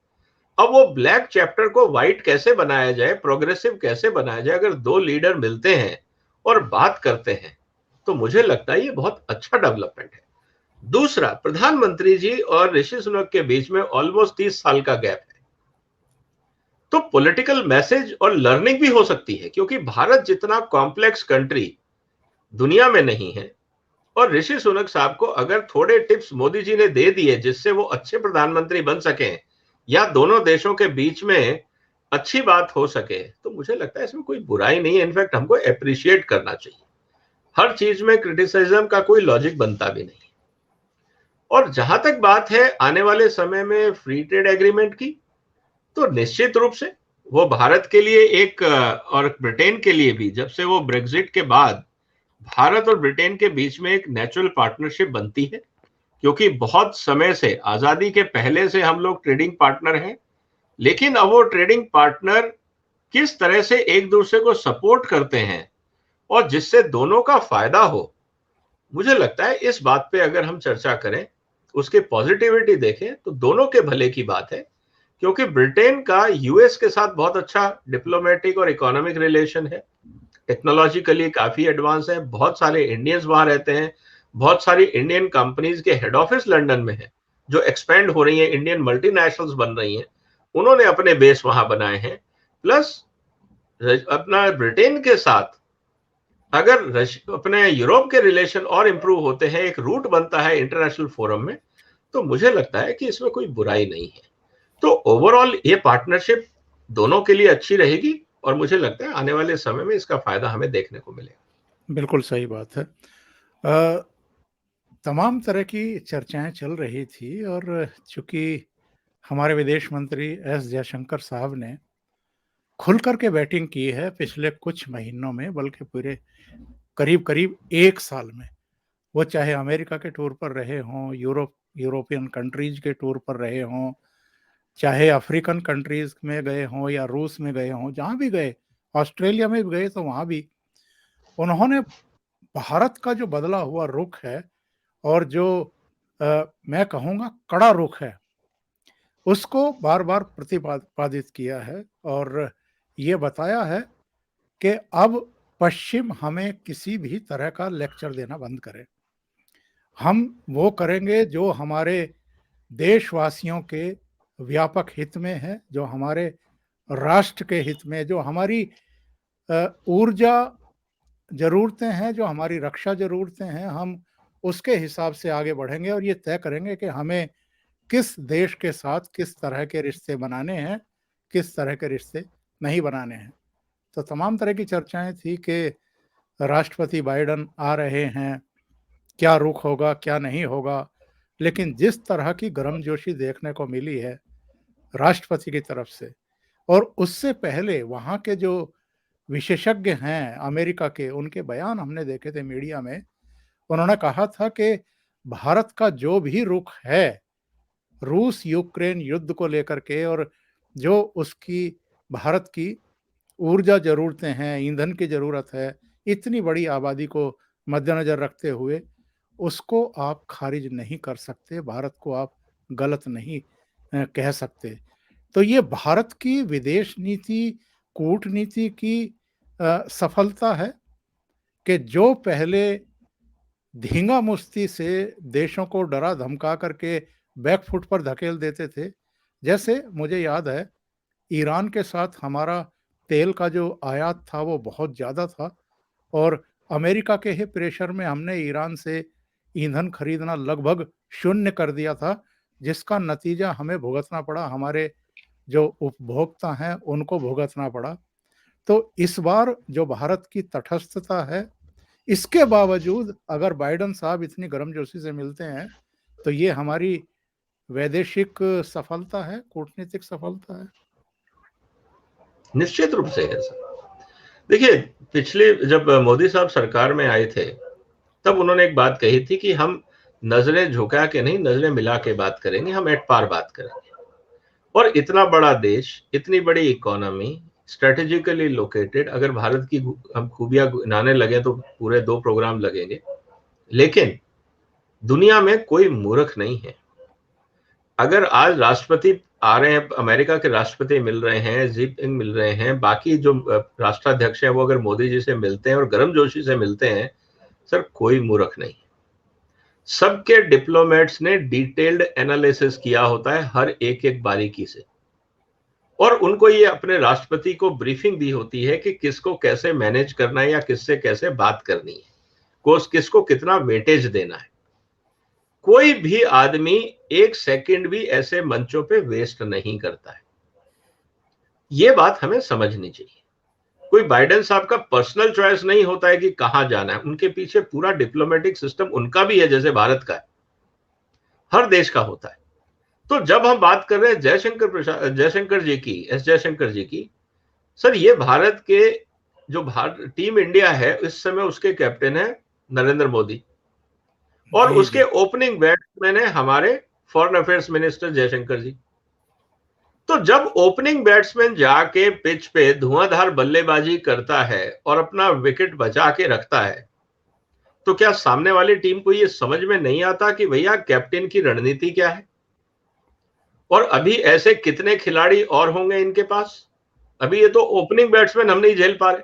अब वो ब्लैक चैप्टर को व्हाइट कैसे बनाया जाए, प्रोग्रेसिव कैसे बनाया जाए, अगर दो लीडर मिलते हैं और बात करते हैं, तो मुझे लगता है ये बहुत अच्छा डेवलपमेंट है। दूसरा, प्रधानमंत्री जी और ऋषि सुनक के बीच में ऑलमोस्ट 30 साल का गैप है, तो पॉलिटिकल मैसेज और लर्निंग भी हो सकती है, क्योंकि भारत जितना कॉम्प्लेक्स कंट्री दुनिया में नहीं है। और ऋषि सुनक साहब को अगर थोड़े टिप्स मोदी जी ने दे दिए जिससे वो अच्छे प्रधानमंत्री बन सकें, या दोनों देशों के बीच में अच्छी बात हो सके, तो मुझे लगता है इसमें कोई बुराई नहीं है। इनफैक्ट हमको अप्रिशिएट करना चाहिए। हर चीज में क्रिटिसिज्म का कोई लॉजिक बनता भी नहीं। और जहां तक बात है आने वाले समय में फ्री ट्रेड एग्रीमेंट की, तो निश्चित रूप से वो भारत के लिए एक और ब्रिटेन के लिए भी, जब से वो ब्रेग्जिट के बाद भारत और ब्रिटेन के बीच में एक नेचुरल पार्टनरशिप बनती है, क्योंकि बहुत समय से, आजादी के पहले से हम लोग ट्रेडिंग पार्टनर हैं। लेकिन अब वो ट्रेडिंग पार्टनर किस तरह से एक दूसरे को सपोर्ट करते हैं और जिससे दोनों का फायदा हो, मुझे लगता है इस बात पे अगर हम चर्चा करें, उसके पॉजिटिविटी देखें, तो दोनों के भले की बात है। क्योंकि ब्रिटेन का यूएस के साथ बहुत अच्छा डिप्लोमेटिक और इकोनॉमिक रिलेशन है, टेक्नोलॉजिकली काफी एडवांस है, बहुत सारे इंडियंस वहां रहते हैं, बहुत सारी इंडियन कंपनीज के हेड ऑफिस लंदन में है, जो एक्सपेंड हो रही हैं, इंडियन मल्टीनेशनल्स बन रही हैं, उन्होंने अपने बेस वहां बनाए हैं। प्लस अपना ब्रिटेन के साथ अगर अपने यूरोप के रिलेशन और इंप्रूव होते हैं, एक रूट बनता है इंटरनेशनल फोरम में, तो मुझे लगता है कि इसमें कोई बुराई नहीं है। तो ओवरऑल ये पार्टनरशिप दोनों के लिए अच्छी रहेगी, और मुझे लगता है आने वाले समय में इसका फायदा हमें देखने को मिलेगा। बिल्कुल सही बात है। तमाम तरह की चर्चाएं चल रही थी, और चूंकि हमारे विदेश मंत्री एस जयशंकर साहब ने खुल करके बैटिंग की है पिछले कुछ महीनों में, बल्कि पूरे करीब करीब एक साल में, वो चाहे अमेरिका के टूर पर रहे हों, यूरोपियन कंट्रीज के टूर पर रहे हों, चाहे अफ्रीकन कंट्रीज में गए हों या रूस में गए हों, जहां भी गए, ऑस्ट्रेलिया में भी गए तो वहां भी उन्होंने भारत का जो बदला हुआ रुख है और जो मैं कहूँगा कड़ा रुख है, उसको बार-बार प्रतिपादित किया है और ये बताया है कि अब पश्चिम हमें किसी भी तरह का लेक्चर देना बंद करे। हम वो करेंगे जो हमारे देशवासियों के व्यापक हित में है, जो हमारे राष्ट्र के हित में, जो हमारी ऊर्जा ज़रूरतें हैं, जो हमारी रक्षा ज़रूरतें हैं, हम उसके हिसाब से आगे बढ़ेंगे और ये तय करेंगे कि हमें किस देश के साथ किस तरह के रिश्ते बनाने हैं, किस तरह के रिश्ते नहीं बनाने हैं। तो तमाम तरह की चर्चाएँ थी कि राष्ट्रपति बाइडेन आ रहे हैं, क्या रुख होगा, क्या नहीं होगा, लेकिन जिस तरह की गर्मजोशी देखने को मिली है राष्ट्रपति की तरफ से और उससे पहले वहाँ के जो विशेषज्ञ हैं अमेरिका के, उनके बयान हमने देखे थे मीडिया में। उन्होंने कहा था कि भारत का जो भी रुख है, रूस यूक्रेन युद्ध को लेकर के और जो उसकी भारत की ऊर्जा ज़रूरतें हैं, ईंधन की ज़रूरत है, इतनी बड़ी आबादी को मद्देनज़र रखते हुए, उसको आप खारिज नहीं कर सकते, भारत को आप गलत नहीं कह सकते। तो ये भारत की विदेश नीति, कूटनीति की सफलता है कि जो पहले धींगा-मुश्ती से देशों को डरा-धमका करके बैक फुट पर धकेल देते थे। जैसे मुझे याद है, ईरान के साथ हमारा तेल का जो आयात था वो बहुत ज़्यादा था और अमेरिका के ही प्रेशर में हमने ईरान से ईंधन खरीदना लगभग शून्य कर दिया था, जिसका नतीजा हमें भुगतना पड़ा, हमारे जो उपभोक्ता हैं उनको भुगतना पड़ा। तो इस बार जो भारत की तटस्थता है, इसके बावजूद अगर बाइडेन साहब इतनी गर्मजोशी से मिलते हैं, तो ये हमारी वैदेशिक सफलता है, कूटनीतिक सफलता है। निश्चित रूप से है सर। देखिए, पिछले जब मोदी साहब सरकार में आए थे, तब उन्होंने एक बात कही थी कि हम नजरें झुका के नहीं, नजरें मिला के बात करेंगे, हम एट पार बात करेंगे। और इतना बड़ा देश, इतनी बड़ी इकोनॉमी, स्ट्रेटेजिकली लोकेटेड, अगर भारत की हम खूबियां गिनाने लगे तो पूरे 2 प्रोग्राम लगेंगे। लेकिन दुनिया में कोई मूर्ख नहीं है। अगर आज राष्ट्रपति आ रहे हैं, अमेरिका के राष्ट्रपति मिल रहे हैं, जिनपिंग मिल रहे हैं, बाकी जो राष्ट्राध्यक्ष हैं वो अगर मोदी जी से मिलते हैं और गर्मजोशी से मिलते हैं, सर कोई मूर्ख नहीं। सबके डिप्लोमेट्स ने डिटेल्ड एनालिसिस किया होता है हर एक बारीकी से, और उनको ये अपने राष्ट्रपति को ब्रीफिंग दी होती है कि किसको कैसे मैनेज करना है या किससे कैसे बात करनी है, किसको कितना वेटेज देना है। कोई भी आदमी 1 सेकंड भी ऐसे मंचों पे वेस्ट नहीं करता है। ये बात हमें समझनी चाहिए। कोई बाइडेन साहब का पर्सनल चॉइस नहीं होता है कि कहां जाना है, उनके पीछे पूरा डिप्लोमेटिक सिस्टम उनका भी है, जैसे भारत का है, हर देश का होता है। तो जब हम बात कर रहे हैं जयशंकर जी की, एस जयशंकर जी की, सर ये भारत के जो टीम इंडिया है इस समय उसके कैप्टन है नरेंद्र मोदी, और उसके ओपनिंग बैट्समैन है हमारे फॉरेन अफेयर्स मिनिस्टर जयशंकर जी। तो जब ओपनिंग बैट्समैन जाके पिच पे धुआंधार बल्लेबाजी करता है और अपना विकेट बचा के रखता है, तो क्या सामने वाली टीम को ये समझ में नहीं आता कि भैया कैप्टन की रणनीति क्या है? और अभी ऐसे कितने खिलाड़ी और होंगे इनके पास? अभी ये तो ओपनिंग बैट्समैन हम नहीं झेल पा रहे।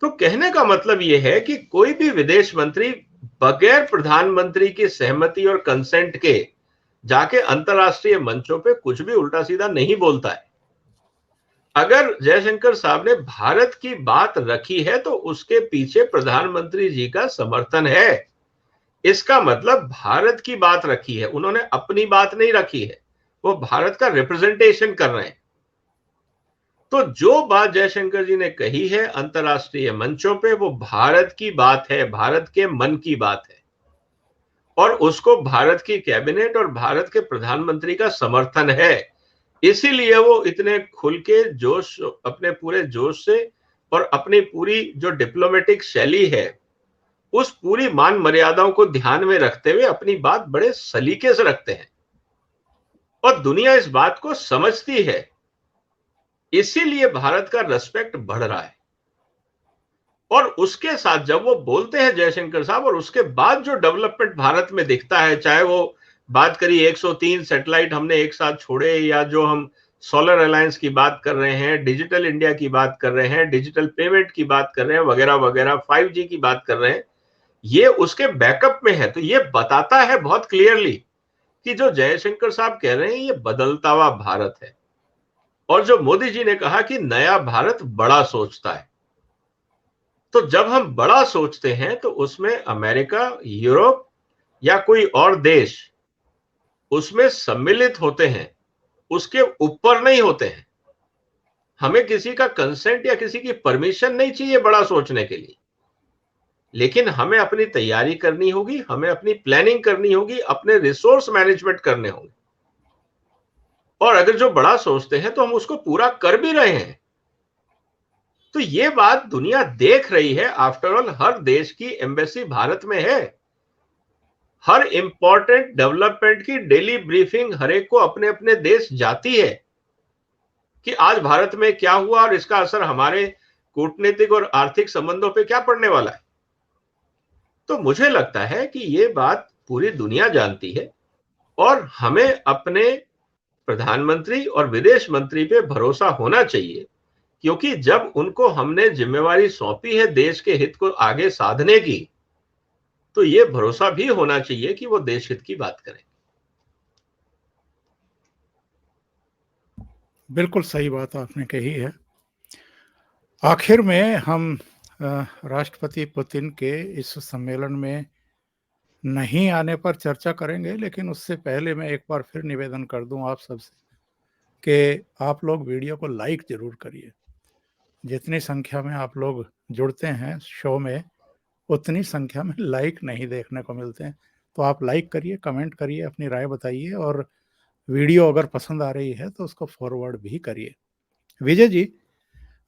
तो कहने का मतलब ये है कि कोई भी विदेश मंत्री बगैर प्रधानमंत्री की सहमति और कंसेंट के जाके अंतरराष्ट्रीय मंचों पे कुछ भी उल्टा सीधा नहीं बोलता है। अगर जयशंकर साहब ने भारत की बात रखी है तो उसके पीछे प्रधानमंत्री जी का समर्थन है। इसका मतलब भारत की बात रखी है, उन्होंने अपनी बात नहीं रखी है, वो भारत का रिप्रेजेंटेशन कर रहे हैं। तो जो बात जयशंकर जी ने कही है अंतरराष्ट्रीय मंचों पे, वो भारत की बात है, भारत के मन की बात है, और उसको भारत की कैबिनेट और भारत के प्रधानमंत्री का समर्थन है। इसीलिए वो इतने खुल के जोश, अपने पूरे जोश से और अपनी पूरी जो डिप्लोमेटिक शैली है, उस पूरी मान मर्यादाओं को ध्यान में रखते हुए अपनी बात बड़े सलीके से रखते हैं। और दुनिया इस बात को समझती है, इसीलिए भारत का रेस्पेक्ट बढ़ रहा है। और उसके साथ जब वो बोलते हैं जयशंकर साहब, और उसके बाद जो डेवलपमेंट भारत में दिखता है, चाहे वो बात करी 103 सैटेलाइट हमने एक साथ छोड़े, या जो हम सोलर अलायंस की बात कर रहे हैं, डिजिटल इंडिया की बात कर रहे हैं, डिजिटल पेमेंट की बात कर रहे हैं, वगैरह वगैरह, 5G की बात कर रहे हैं, ये उसके बैकअप में है। तो ये बताता है बहुत क्लियरली कि जो जयशंकर साहब कह रहे हैं ये बदलता हुआ भारत है। और जो मोदी जी ने कहा कि नया भारत बड़ा सोचता है, तो जब हम बड़ा सोचते हैं तो उसमें अमेरिका, यूरोप या कोई और देश उसमें सम्मिलित होते हैं, उसके ऊपर नहीं होते हैं। हमें किसी का कंसेंट या किसी की परमिशन नहीं चाहिए बड़ा सोचने के लिए, लेकिन हमें अपनी तैयारी करनी होगी, हमें अपनी प्लानिंग करनी होगी, अपने रिसोर्स मैनेजमेंट करने होंगे। और अगर जो बड़ा सोचते हैं तो हम उसको पूरा कर भी रहे हैं। तो ये बात दुनिया देख रही है। आफ्टर ऑल हर देश की एम्बेसी भारत में है, हर इंपॉर्टेंट डेवलपमेंट की डेली ब्रीफिंग हर एक को अपने अपने देश जाती है कि आज भारत में क्या हुआ और इसका असर हमारे कूटनीतिक और आर्थिक संबंधों पे क्या पड़ने वाला है। तो मुझे लगता है कि ये बात पूरी दुनिया जानती है और हमें अपने प्रधानमंत्री और विदेश मंत्री पे भरोसा होना चाहिए, क्योंकि जब उनको हमने जिम्मेवारी सौंपी है देश के हित को आगे साधने की, तो ये भरोसा भी होना चाहिए कि वो देश हित की बात करें। बिल्कुल सही बात आपने कही है। आखिर में हम राष्ट्रपति पुतिन के इस सम्मेलन में नहीं आने पर चर्चा करेंगे, लेकिन उससे पहले मैं एक बार फिर निवेदन कर दूं आप सबसे कि आप लोग वीडियो को लाइक ज़रूर करिए। जितनी संख्या में आप लोग जुड़ते हैं शो में, उतनी संख्या में लाइक नहीं देखने को मिलते हैं। तो आप लाइक करिए, कमेंट करिए, अपनी राय बताइए, और वीडियो अगर पसंद आ रही है तो उसको फॉरवर्ड भी करिए। विजय जी,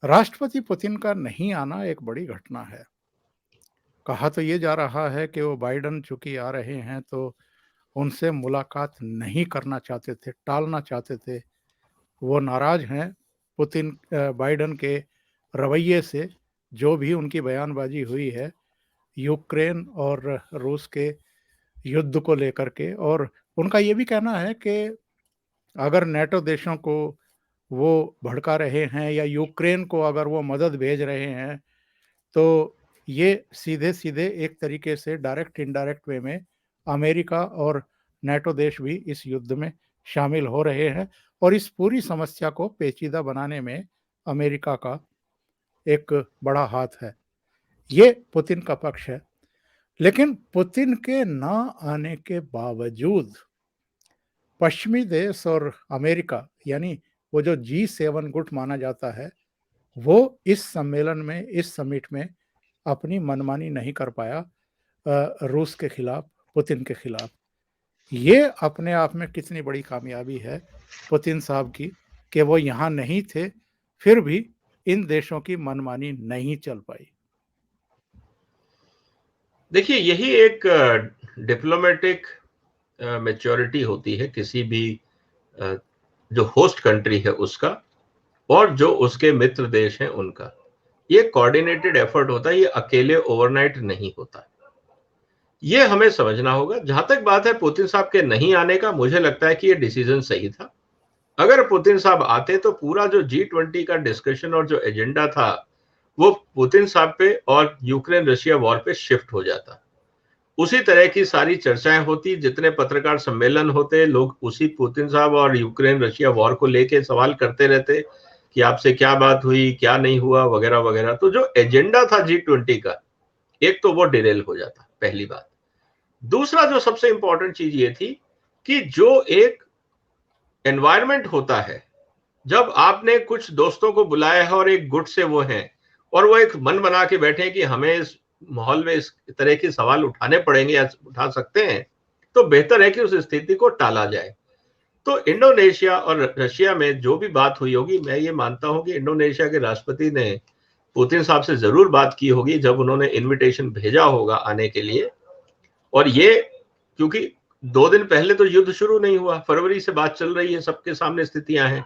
राष्ट्रपति पुतिन का नहीं आना एक बड़ी घटना है। कहा तो ये जा रहा है कि वो बाइडेन चूंकि आ रहे हैं तो उनसे मुलाकात नहीं करना चाहते थे, टालना चाहते थे। वो नाराज हैं पुतिन बाइडेन के रवैये से, जो भी उनकी बयानबाजी हुई है यूक्रेन और रूस के युद्ध को लेकर के। और उनका ये भी कहना है कि अगर नेटो देशों को वो भड़का रहे हैं या यूक्रेन को अगर वो मदद भेज रहे हैं, तो ये सीधे सीधे एक तरीके से डायरेक्ट इनडायरेक्ट वे में अमेरिका और नेटो देश भी इस युद्ध में शामिल हो रहे हैं, और इस पूरी समस्या को पेचीदा बनाने में अमेरिका का एक बड़ा हाथ है। ये पुतिन का पक्ष है। लेकिन पुतिन के ना आने के बावजूद पश्चिमी देश और अमेरिका, यानी वो जो G7 गुट माना जाता है, वो इस सम्मेलन में, इस समिट में अपनी मनमानी नहीं कर पाया रूस के खिलाफ, पुतिन के खिलाफ। ये अपने आप में कितनी बड़ी कामयाबी है पुतिन साहब की कि वो यहाँ नहीं थे, फिर भी इन देशों की मनमानी नहीं चल पाई। देखिए, यही एक डिप्लोमेटिक मैच्योरिटी होती है किसी भी जो होस्ट कंट्री है उसका, और जो उसके मित्र देश हैं उनका। ये कोऑर्डिनेटेड एफर्ट होता है, ये अकेले ओवरनाइट नहीं होता। ये हमें समझना होगा। जहां तक बात है पुतिन साहब के नहीं आने का, मुझे लगता है कि ये डिसीजन सही था। अगर पुतिन साहब आते तो पूरा जो G20 का डिस्कशन और जो एजेंडा था वो पुतिन साहब पे और यूक्रेन रशिया वॉर पे शिफ्ट हो जाता। उसी तरह की सारी चर्चाएं होती, जितने पत्रकार सम्मेलन होते, लोग उसी पुतिन साहब और यूक्रेन रशिया वॉर को लेके सवाल करते रहते कि आपसे क्या बात हुई, क्या नहीं हुआ, वगैरह वगैरह। तो जो एजेंडा था G20 का, एक तो वो डिरेल हो जाता, पहली बात। दूसरा जो सबसे इंपॉर्टेंट चीज ये थी कि जो एक एनवायरमेंट होता है, जब आपने कुछ दोस्तों को बुलाया है और एक गुट से वो हैं और वो एक मन बना के बैठे हैं कि हमें इस माहौल में इस तरह के सवाल उठाने पड़ेंगे या उठा सकते हैं, तो बेहतर है कि उस स्थिति को टाला जाए। तो इंडोनेशिया और रशिया में जो भी बात हुई होगी, मैं ये मानता हूं कि इंडोनेशिया के राष्ट्रपति ने पुतिन साहब से जरूर बात की होगी जब उन्होंने इनविटेशन भेजा होगा आने के लिए। और ये क्योंकि 2 दिन पहले तो युद्ध शुरू नहीं हुआ, फरवरी से बात चल रही है, सबके सामने स्थितियां हैं।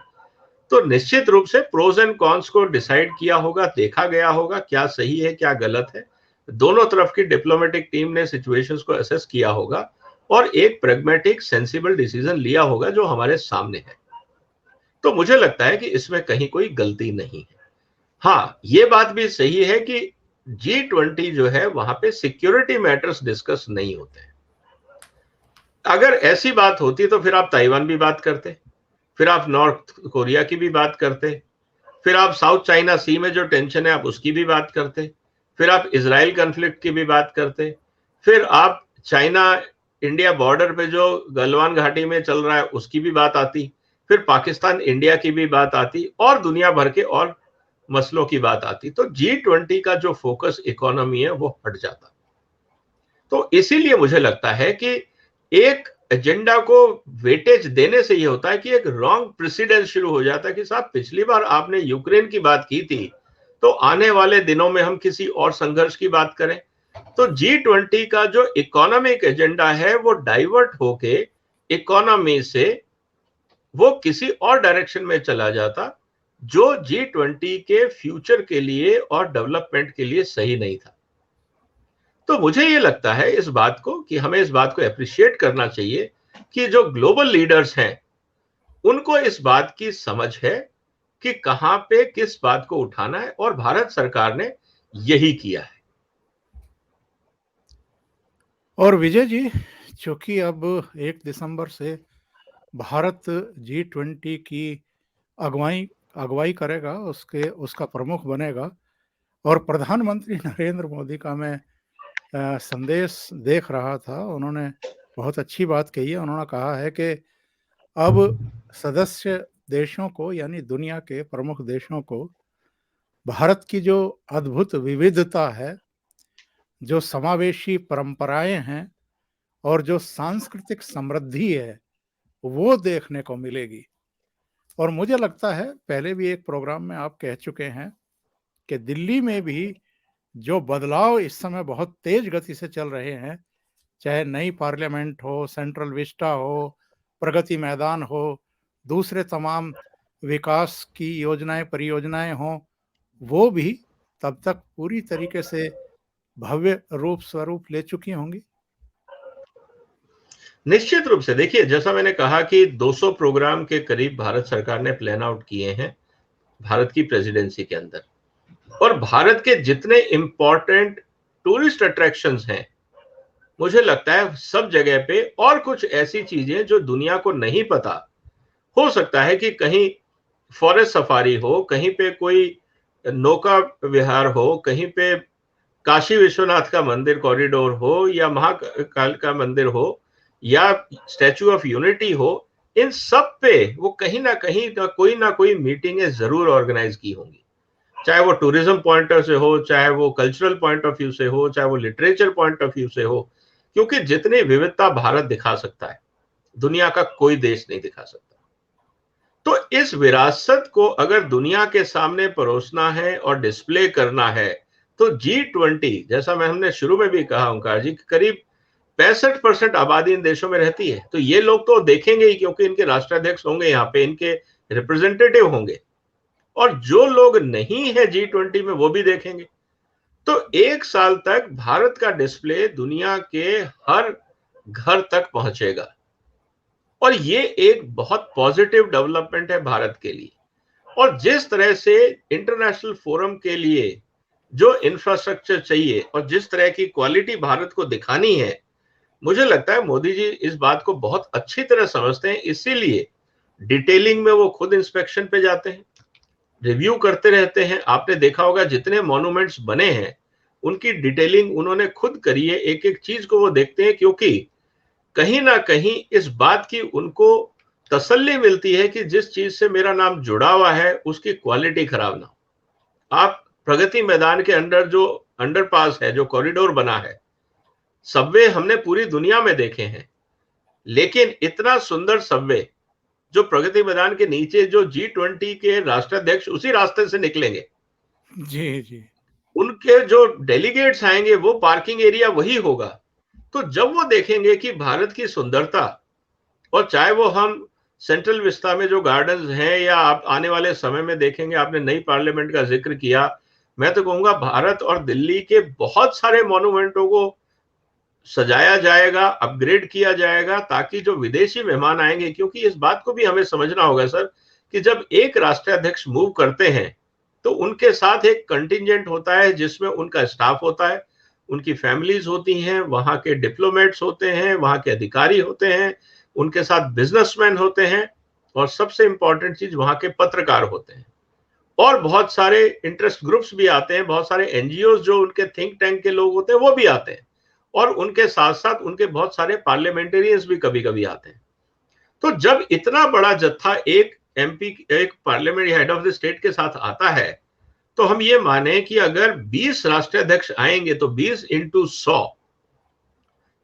तो निश्चित रूप से प्रोज एंड कॉन्स को डिसाइड किया होगा, देखा गया होगा क्या सही है क्या गलत है। दोनों तरफ की डिप्लोमेटिक टीम ने सिचुएशंस को असेस किया होगा और एक प्रेगमेटिक सेंसिबल डिसीजन लिया होगा जो हमारे सामने है। तो मुझे लगता है कि इसमें कहीं कोई गलती नहीं है। हाँ, ये बात भी सही है कि G20 जो है वहां पे सिक्योरिटी मैटर्स डिस्कस नहीं होते हैं। अगर ऐसी बात होती तो फिर आप ताइवान भी बात करते, फिर आप नॉर्थ कोरिया की भी बात करते, फिर आप साउथ चाइना सी में जो टेंशन है आप उसकी भी बात करते, फिर आप इजराइल कन्फ्लिक्ट की भी बात करते, फिर आप चाइना इंडिया बॉर्डर पे जो गलवान घाटी में चल रहा है उसकी भी बात आती, फिर पाकिस्तान इंडिया की भी बात आती और दुनिया भर के और मसलों की बात आती। तो G20 का जो फोकस इकोनॉमी है वो हट जाता। तो इसीलिए मुझे लगता है कि एक एजेंडा को वेटेज देने से ये होता है कि एक रॉन्ग प्रेसिडेंस शुरू हो जाता है कि साहब पिछली बार आपने यूक्रेन की बात की थी, तो आने वाले दिनों में हम किसी और संघर्ष की बात करें। तो G20 का जो इकोनॉमिक एजेंडा है वो डाइवर्ट होके इकोनॉमी से वो किसी और डायरेक्शन में चला जाता जो G20 के फ्यूचर के लिए और डेवलपमेंट के लिए सही नहीं था। तो मुझे ये लगता है इस बात को कि हमें इस बात को अप्रिशिएट करना चाहिए कि जो ग्लोबल लीडर्स हैं उनको इस बात की समझ है कि कहां पे किस बात को उठाना है और भारत सरकार ने यही किया है। और विजय जी, चूंकि अब 1 दिसंबर से भारत G20 की अगुवाई करेगा, उसका प्रमुख बनेगा, और प्रधानमंत्री नरेंद्र मोदी का मैं संदेश देख रहा था, उन्होंने बहुत अच्छी बात कही है। उन्होंने कहा है कि अब सदस्य देशों को, यानी दुनिया के प्रमुख देशों को, भारत की जो अद्भुत विविधता है, जो समावेशी परंपराएं हैं और जो सांस्कृतिक समृद्धि है वो देखने को मिलेगी। और मुझे लगता है पहले भी एक प्रोग्राम में आप कह चुके हैं कि दिल्ली में भी जो बदलाव इस समय बहुत तेज गति से चल रहे हैं, चाहे नई पार्लियामेंट हो, सेंट्रल विस्टा हो, प्रगति मैदान हो, दूसरे तमाम विकास की योजनाएं परियोजनाएं हों, वो भी तब तक पूरी तरीके से भव्य रूप स्वरूप ले चुकी होंगी। निश्चित रूप से देखिए, जैसा मैंने कहा कि 200 प्रोग्राम के करीब भारत सरकार ने प्लान आउट किए हैं भारत की प्रेसिडेंसी के अंदर, और भारत के जितने इंपॉर्टेंट टूरिस्ट अट्रैक्शंस हैं मुझे लगता है सब जगह पे और कुछ ऐसी चीजें जो दुनिया को नहीं पता, हो सकता है कि कहीं फॉरेस्ट सफारी हो, कहीं पे कोई नौका विहार हो, कहीं पे काशी विश्वनाथ का मंदिर कॉरिडोर हो, या महाकाल का मंदिर हो, या स्टैचू ऑफ यूनिटी हो, इन सब पे वो कहीं ना कोई मीटिंगें जरूर ऑर्गेनाइज की होंगी, चाहे वो टूरिज्म पॉइंट से हो, चाहे वो कल्चरल पॉइंट ऑफ व्यू से हो, चाहे वो लिटरेचर पॉइंट ऑफ व्यू से हो, क्योंकि जितनी विविधता भारत दिखा सकता है दुनिया का कोई देश नहीं दिखा सकता। तो इस विरासत को अगर दुनिया के सामने परोसना है और डिस्प्ले करना है तो G20, जैसा हमने शुरू में भी कहा ओंकार जी, करीब 65% आबादी इन देशों में रहती है, तो ये लोग तो देखेंगे ही क्योंकि इनके राष्ट्राध्यक्ष होंगे, यहाँ पे इनके रिप्रेजेंटेटिव होंगे, और जो लोग नहीं है G20 में वो भी देखेंगे। तो 1 साल तक भारत का डिस्प्ले दुनिया के हर घर तक पहुंचेगा, और ये एक बहुत पॉजिटिव डेवलपमेंट है भारत के लिए। और जिस तरह से इंटरनेशनल फोरम के लिए जो इंफ्रास्ट्रक्चर चाहिए और जिस तरह की क्वालिटी भारत को दिखानी है, मुझे लगता है मोदी जी इस बात को बहुत अच्छी तरह समझते हैं, इसीलिए डिटेलिंग में वो खुद इंस्पेक्शन पे जाते हैं, रिव्यू करते रहते हैं। आपने देखा होगा जितने मॉन्यूमेंट्स बने हैं उनकी डिटेलिंग उन्होंने खुद करी है, एक एक चीज को वो देखते हैं, क्योंकि कहीं ना कहीं इस बात की उनको तसल्ली मिलती है कि जिस चीज से मेरा नाम जुड़ा हुआ है उसकी क्वालिटी खराब ना हो। आप प्रगति मैदान के अंदर जो अंडरपास है, जो कॉरिडोर बना है, सबवे हमने पूरी दुनिया में देखे हैं, लेकिन इतना सुंदर सबवे जो प्रगति मैदान के नीचे जो G20 के राष्ट्राध्यक्ष उसी रास्ते से निकलेंगे, जी जी, उनके जो डेलीगेट्स आएंगे वो पार्किंग एरिया वही होगा, तो जब वो देखेंगे कि भारत की सुंदरता, और चाहे वो हम सेंट्रल विस्ता में जो गार्डन्स हैं, या आप आने वाले समय में देखेंगे, आपने नई पार्लियामेंट का जिक्र किया, मैं तो कहूंगा भारत और दिल्ली के बहुत सारे मॉन्यूमेंटों को सजाया जाएगा, अपग्रेड किया जाएगा, ताकि जो विदेशी मेहमान आएंगे, क्योंकि इस बात को भी हमें समझना होगा सर, कि जब एक राष्ट्राध्यक्ष मूव करते हैं तो उनके साथ एक कंटिजेंट होता है जिसमें उनका स्टाफ होता है, उनकी फैमिलीज होती हैं, वहां के डिप्लोमेट्स होते हैं, वहां के अधिकारी होते हैं, उनके साथ बिजनेसमैन होते हैं, और सबसे इंपॉर्टेंट चीज वहां के पत्रकार होते हैं, और बहुत सारे इंटरेस्ट ग्रुप्स भी आते हैं, बहुत सारे एनजीओ जो उनके थिंक टैंक के लोग होते हैं वो भी आते हैं, और उनके साथ साथ उनके बहुत सारे पार्लियामेंटेरियंस भी कभी कभी आते हैं। तो जब इतना बड़ा जत्था एक एमपी, एक parliament head of the state के साथ आता है, तो हम ये माने कि अगर 20 राष्ट्राध्यक्ष आएंगे तो 20 इंटू 100,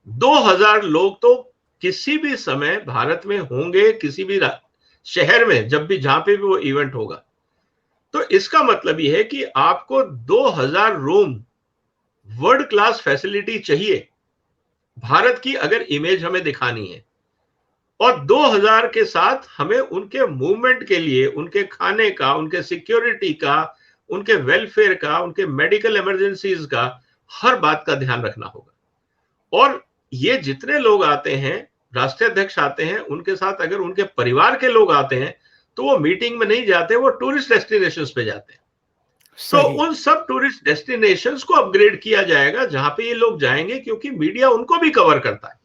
2000 लोग तो किसी भी समय भारत में होंगे, किसी भी शहर में, जब भी, जहां पे भी वो इवेंट होगा। तो इसका मतलब यह है कि आपको 2000 रूम वर्ल्ड क्लास फैसिलिटी चाहिए भारत की, अगर इमेज हमें दिखानी है। और 2000 के साथ हमें उनके मूवमेंट के लिए, उनके खाने का, उनके सिक्योरिटी का, उनके वेलफेयर का, उनके मेडिकल इमरजेंसीज का, हर बात का ध्यान रखना होगा। और ये जितने लोग आते हैं, राष्ट्रीय अध्यक्ष आते हैं, उनके साथ अगर उनके परिवार के लोग आते हैं तो वो मीटिंग में नहीं जाते, वो टूरिस्ट डेस्टिनेशंस पे जाते हैं। तो उन सब टूरिस्ट डेस्टिनेशंस को अपग्रेड किया जाएगा जहां पे ये लोग जाएंगे, क्योंकि मीडिया उनको भी कवर करता है।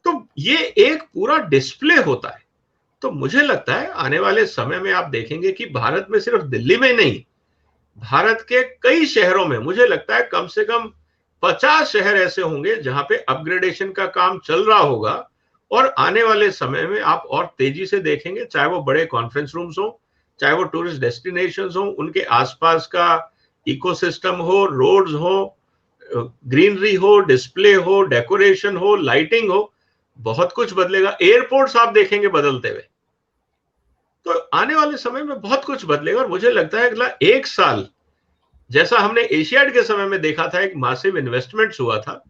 तो ये एक पूरा डिस्प्ले होता है। तो मुझे लगता है आने वाले समय में आप देखेंगे कि भारत में, सिर्फ दिल्ली में नहीं, भारत के कई शहरों में, मुझे लगता है कम से कम 50 शहर ऐसे होंगे जहां पे अपग्रेडेशन का काम चल रहा होगा। और आने वाले समय में आप और तेजी से देखेंगे, चाहे वो बड़े कॉन्फ्रेंस रूम्स हो, चाहे वो टूरिस्ट डेस्टिनेशंस हो, उनके आसपास का इकोसिस्टम हो, रोड्स हो, ग्रीनरी हो, डिस्प्ले हो, डेकोरेशन हो, लाइटिंग हो, बहुत कुछ बदलेगा। एयरपोर्ट्स आप देखेंगे बदलते हुए। तो आने वाले समय में बहुत कुछ बदलेगा, और मुझे लगता है अगला 1 साल, जैसा हमने एशियाड के समय में देखा था, एक मासिव इन्वेस्टमेंट्स हुआ था,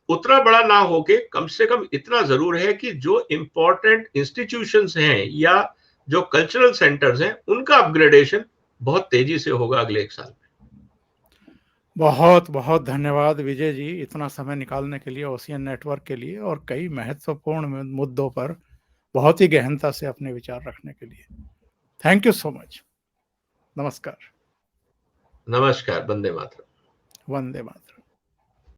उतना बड़ा ना होके कम से कम इतना जरूर है कि जो इंपॉर्टेंट इंस्टीट्यूशंस हैं या जो कल्चरल सेंटर्स हैं, उनका अपग्रेडेशन बहुत तेजी से होगा अगले 1 साल में। बहुत बहुत धन्यवाद विजय जी, इतना समय निकालने के लिए, ओशियन नेटवर्क के लिए, और कई महत्वपूर्ण मुद्दों पर बहुत ही गहनता से अपने विचार रखने के लिए। Thank you so much. नमस्कार। नमस्कार। वंदे मातरम। वंदे मातरम।